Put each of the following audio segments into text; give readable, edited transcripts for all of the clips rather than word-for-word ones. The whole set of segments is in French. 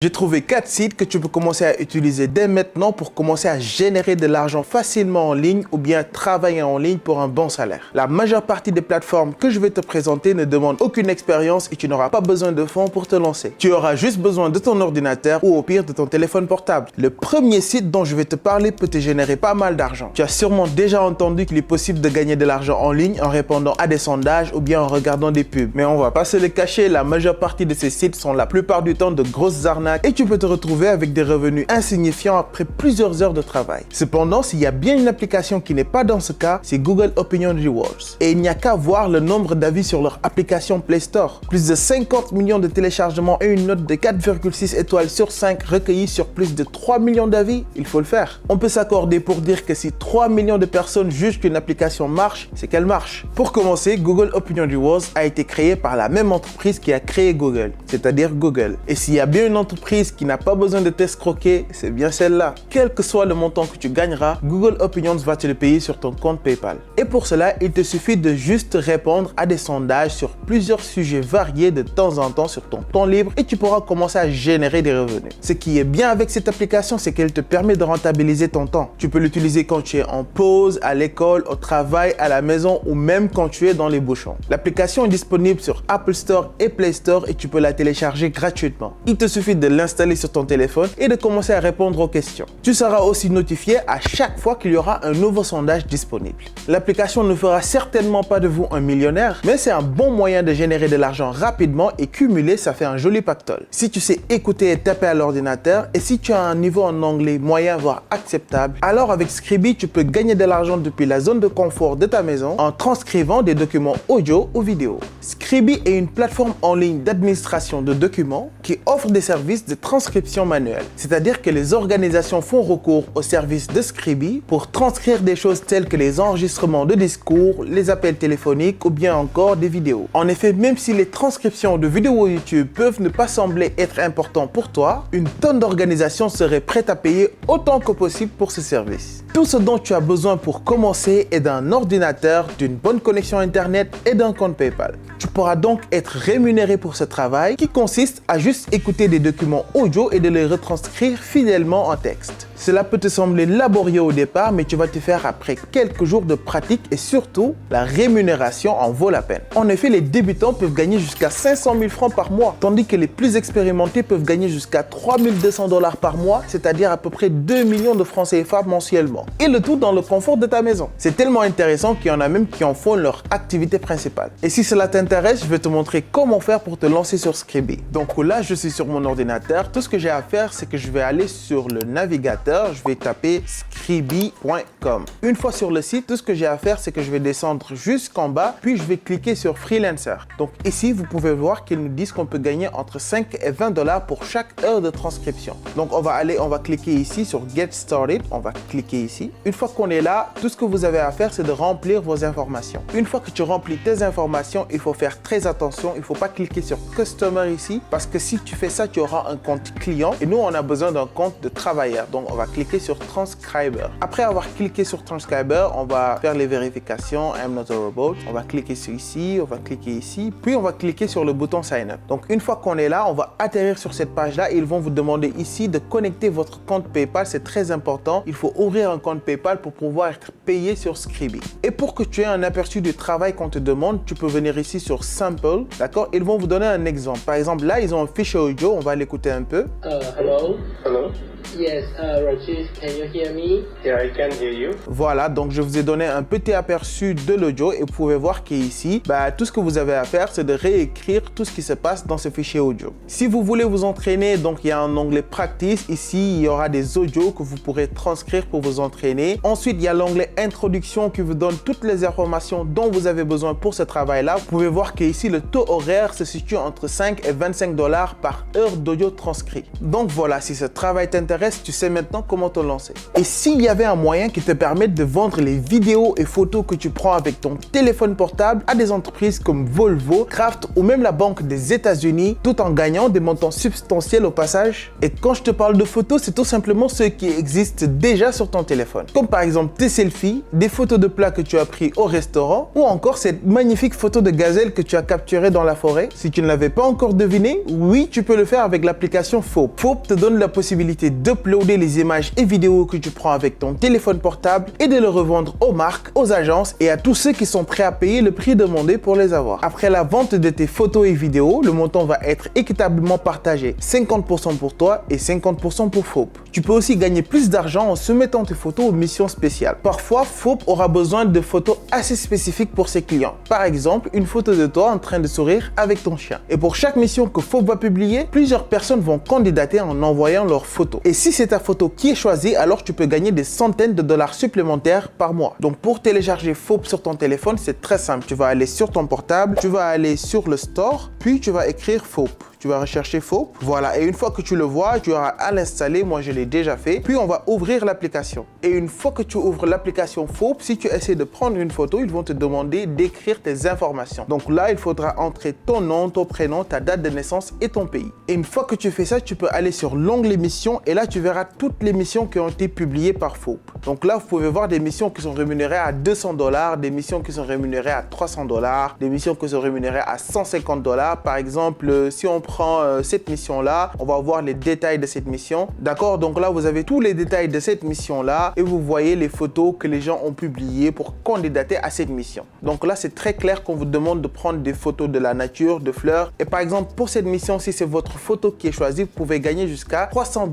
J'ai trouvé 4 sites que tu peux commencer à utiliser dès maintenant pour commencer à générer de l'argent facilement en ligne ou bien travailler en ligne pour un bon salaire. La majeure partie des plateformes que je vais te présenter ne demandent aucune expérience et tu n'auras pas besoin de fonds pour te lancer. Tu auras juste besoin de ton ordinateur ou au pire de ton téléphone portable. Le premier site dont je vais te parler peut te générer pas mal d'argent. Tu as sûrement déjà entendu qu'il est possible de gagner de l'argent en ligne en répondant à des sondages ou bien en regardant des pubs. Mais on va pas se le cacher, la majeure partie de ces sites sont la plupart du temps de grosses arnaques et tu peux te retrouver avec des revenus insignifiants après plusieurs heures de travail. Cependant, s'il y a bien une application qui n'est pas dans ce cas, c'est Google Opinion Rewards. Et il n'y a qu'à voir le nombre d'avis sur leur application Play Store. Plus de 50 millions de téléchargements et une note de 4,6 étoiles sur 5 recueillies sur plus de 3 millions d'avis, il faut le faire. On peut s'accorder pour dire que si 3 millions de personnes jugent qu'une application marche, c'est qu'elle marche. Pour commencer, Google Opinion Rewards a été créé par la même entreprise qui a créé Google, c'est-à-dire Google. Et s'il y a bien une entreprise qui n'a pas besoin de t'escroquer, c'est bien celle-là. Quel que soit le montant que tu gagneras, Google Opinions va te le payer sur ton compte PayPal. Et pour cela, il te suffit de juste répondre à des sondages sur plusieurs sujets variés de temps en temps sur ton temps libre et tu pourras commencer à générer des revenus. Ce qui est bien avec cette application, c'est qu'elle te permet de rentabiliser ton temps. Tu peux l'utiliser quand tu es en pause, à l'école, au travail, à la maison ou même quand tu es dans les bouchons. L'application est disponible sur Apple Store et Play Store et tu peux la télécharger gratuitement. Il te suffit de l'installer sur ton téléphone et de commencer à répondre aux questions. Tu seras aussi notifié à chaque fois qu'il y aura un nouveau sondage disponible. L'application ne fera certainement pas de vous un millionnaire, mais c'est un bon moyen de générer de l'argent rapidement et cumuler, ça fait un joli pactole. Si tu sais écouter et taper à l'ordinateur et si tu as un niveau en anglais moyen voire acceptable, alors avec Scribie, tu peux gagner de l'argent depuis la zone de confort de ta maison en transcrivant des documents audio ou vidéo. Scribie est une plateforme en ligne d'administration de documents qui offre des services de transcription manuelle, c'est-à-dire que les organisations font recours au service de Scribie pour transcrire des choses telles que les enregistrements de discours, les appels téléphoniques ou bien encore des vidéos. En effet, même si les transcriptions de vidéos YouTube peuvent ne pas sembler être importantes pour toi, une tonne d'organisations seraient prêtes à payer autant que possible pour ce service. Tout ce dont tu as besoin pour commencer est d'un ordinateur, d'une bonne connexion Internet et d'un compte PayPal. Tu pourras donc être rémunéré pour ce travail qui consiste à juste écouter des documents audio et de les retranscrire fidèlement en texte. Cela peut te sembler laborieux au départ, mais tu vas te faire après quelques jours de pratique et surtout, la rémunération en vaut la peine. En effet, les débutants peuvent gagner jusqu'à 500 000 francs par mois, tandis que les plus expérimentés peuvent gagner jusqu'à 3 200 $ par mois, c'est-à-dire à peu près 2 millions de francs CFA mensuellement. Et le tout dans le confort de ta maison. C'est tellement intéressant qu'il y en a même qui en font leur activité principale. Et si cela t'intéresse, je vais te montrer comment faire pour te lancer sur Scribie. Donc là, je suis sur mon ordinateur. Tout ce que j'ai à faire, c'est que je vais aller sur le navigateur. Je vais taper scribie.com. Une fois sur le site, tout ce que j'ai à faire, c'est que je vais descendre jusqu'en bas, puis je vais cliquer sur Freelancer. Donc ici, vous pouvez voir qu'ils nous disent qu'on peut gagner entre 5 et 20 $ pour chaque heure de transcription. Donc on va cliquer ici sur Get Started. On va cliquer ici. Une fois qu'on est là, tout ce que vous avez à faire, c'est de remplir vos informations. Une fois que tu remplis tes informations, il faut faire très attention. Il ne faut pas cliquer sur Customer ici, parce que si tu fais ça, tu auras un compte client et nous, on a besoin d'un compte de travailleur. Donc on va cliquer sur Transcriber. Après avoir cliqué sur Transcriber, on va faire les vérifications. I'm not a robot. On va cliquer sur ici, on va cliquer ici, puis on va cliquer sur le bouton Sign Up. Donc une fois qu'on est là, on va atterrir sur cette page-là et ils vont vous demander ici de connecter votre compte PayPal. C'est très important. Il faut ouvrir un compte PayPal pour pouvoir être payé sur Scribie. Et pour que tu aies un aperçu du travail qu'on te demande, tu peux venir ici sur Sample, d'accord? Ils vont vous donner un exemple. Par exemple, là, ils ont un fichier audio. On va l'écouter un peu. Hello. Hello. Yes, Rajesh, can you hear me? Yeah, I can hear you. Voilà, donc je vous ai donné un petit aperçu de l'audio et vous pouvez voir qu'ici, tout ce que vous avez à faire, c'est de réécrire tout ce qui se passe dans ce fichier audio. Si vous voulez vous entraîner, donc il y a un onglet Practice. Ici, il y aura des audios que vous pourrez transcrire pour vous entraîner. Ensuite, il y a l'onglet Introduction qui vous donne toutes les informations dont vous avez besoin pour ce travail-là. Vous pouvez voir qu'ici, le taux horaire se situe entre 5 et 25 $ par heure d'audio transcrit. Donc voilà, si ce travail t'intéresse, tu sais maintenant comment te lancer. Et s'il y avait un moyen qui te permette de vendre les vidéos et photos que tu prends avec ton téléphone portable à des entreprises comme Volvo, Kraft ou même la Banque des États-Unis, tout en gagnant des montants substantiels au passage. Et quand je te parle de photos, c'est tout simplement ceux qui existent déjà sur ton téléphone. Comme par exemple tes selfies selfies, des photos de plats que tu as pris au restaurant ou encore cette magnifique photo de gazelle que tu as capturée dans la forêt. Si tu ne l'avais pas encore deviné, oui, tu peux le faire avec l'application Fope. Fope te donne la possibilité d'uploader les images et vidéos que tu prends avec ton téléphone portable et de le revendre aux marques, aux agences et à tous ceux qui sont prêts à payer le prix demandé pour les avoir. Après la vente de tes photos et vidéos, le montant va être équitablement partagé. 50% pour toi et 50% pour Fope. Tu peux aussi gagner plus d'argent en soumettant tes photos aux missions spéciales. Parfois, Fope aura besoin de photos assez spécifiques pour ses clients. Par exemple, une photo de toi en train de sourire avec ton chien. Et pour chaque mission que Fope va publier, plusieurs personnes vont candidater en envoyant leurs photos. Et si c'est ta photo qui est choisie, alors tu peux gagner des centaines de dollars supplémentaires par mois. Donc pour télécharger Fope sur ton téléphone, c'est très simple. Tu vas aller sur ton portable, tu vas aller sur le store, puis tu vas écrire Fope. Tu vas rechercher Fope, voilà, et une fois que tu le vois, tu auras à l'installer, moi je l'ai déjà fait, puis on va ouvrir l'application. Et une fois que tu ouvres l'application Fope, si tu essaies de prendre une photo, ils vont te demander d'écrire tes informations. Donc là, il faudra entrer ton nom, ton prénom, ta date de naissance et ton pays. Et une fois que tu fais ça, tu peux aller sur l'onglet missions et là, tu verras toutes les missions qui ont été publiées par Fope. Donc là, vous pouvez voir des missions qui sont rémunérées à $200, des missions qui sont rémunérées à $300, des missions qui sont rémunérées à $150. Par exemple, si on prend cette mission-là, on va voir les détails de cette mission. D'accord? Donc là, vous avez tous les détails de cette mission-là et vous voyez les photos que les gens ont publiées pour candidater à cette mission. Donc là, c'est très clair qu'on vous demande de prendre des photos de la nature, de fleurs. Et par exemple, pour cette mission, si c'est votre photo qui est choisie, vous pouvez gagner jusqu'à $300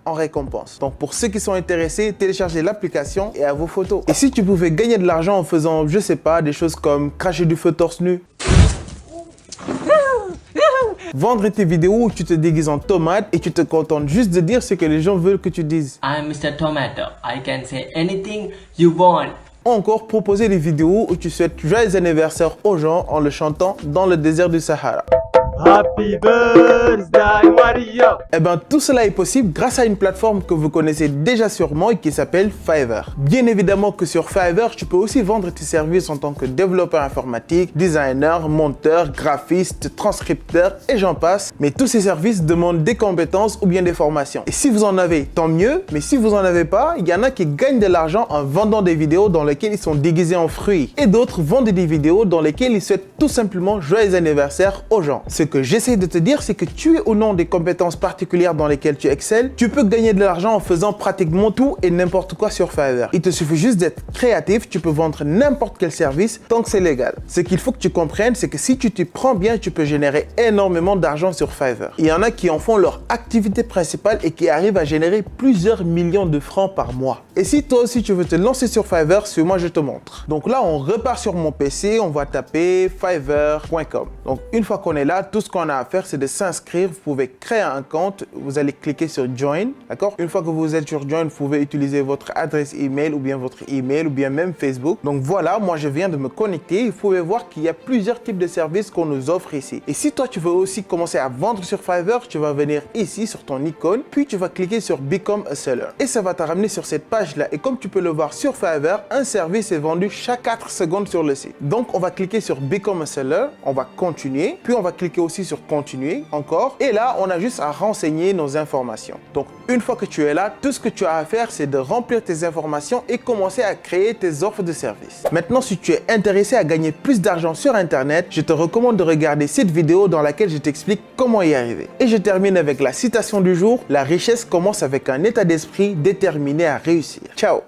en récompense. Donc pour ceux qui sont intéressés, téléchargez l'application et à vos photos. Et si tu pouvais gagner de l'argent en faisant, je sais pas, des choses comme cracher du feu torse nu, vendre tes vidéos où tu te déguises en tomate et tu te contentes juste de dire ce que les gens veulent que tu dises. I'm Mr. Tomato. I can say anything you want. Ou encore proposer des vidéos où tu souhaites joyeux anniversaire aux gens en le chantant dans le désert du Sahara. Happy birthday Mario. Eh bien, tout cela est possible grâce à une plateforme que vous connaissez déjà sûrement et qui s'appelle Fiverr. Bien évidemment que sur Fiverr, tu peux aussi vendre tes services en tant que développeur informatique, designer, monteur, graphiste, transcripteur et j'en passe. Mais tous ces services demandent des compétences ou bien des formations. Et si vous en avez, tant mieux. Mais si vous en avez pas, il y en a qui gagnent de l'argent en vendant des vidéos dans lesquelles ils sont déguisés en fruits. Et d'autres vendent des vidéos dans lesquelles ils souhaitent tout simplement joyeux anniversaire aux gens. Ce que j'essaie de te dire, c'est que tu es au nom des compétences particulières dans lesquelles tu excelles, tu peux gagner de l'argent en faisant pratiquement tout et n'importe quoi sur Fiverr. Il te suffit juste d'être créatif, tu peux vendre n'importe quel service tant que c'est légal. Ce qu'il faut que tu comprennes, c'est que si tu t'y prends bien, tu peux générer énormément d'argent sur Fiverr. Il y en a qui en font leur activité principale et qui arrivent à générer plusieurs millions de francs par mois. Et si toi aussi tu veux te lancer sur Fiverr, suis-moi, je te montre. Donc là, on repart sur mon PC, on va taper fiverr.com. Donc une fois qu'on est là, tout ce qu'on a à faire, c'est de s'inscrire. Vous pouvez créer un compte. Vous allez cliquer sur Join. D'accord? Une fois que vous êtes sur Join, vous pouvez utiliser votre adresse email ou bien votre email ou bien même Facebook. Donc voilà, moi je viens de me connecter. Vous pouvez voir qu'il y a plusieurs types de services qu'on nous offre ici. Et si toi tu veux aussi commencer à vendre sur Fiverr, tu vas venir ici sur ton icône, puis tu vas cliquer sur Become a Seller. Et ça va te ramener sur cette page-là. Et comme tu peux le voir sur Fiverr, un service est vendu chaque 4 secondes sur le site. Donc on va cliquer sur Become a Seller, on va continuer, puis on va cliquer aussi sur continuer encore et là on a juste à renseigner nos informations. Donc une fois que tu es là, tout ce que tu as à faire, c'est de remplir tes informations et commencer à créer tes offres de services. Maintenant, si tu es intéressé à gagner plus d'argent sur internet, je te recommande de regarder cette vidéo dans laquelle je t'explique comment y arriver. Et je termine avec la citation du jour: la richesse commence avec un état d'esprit déterminé à réussir. Ciao.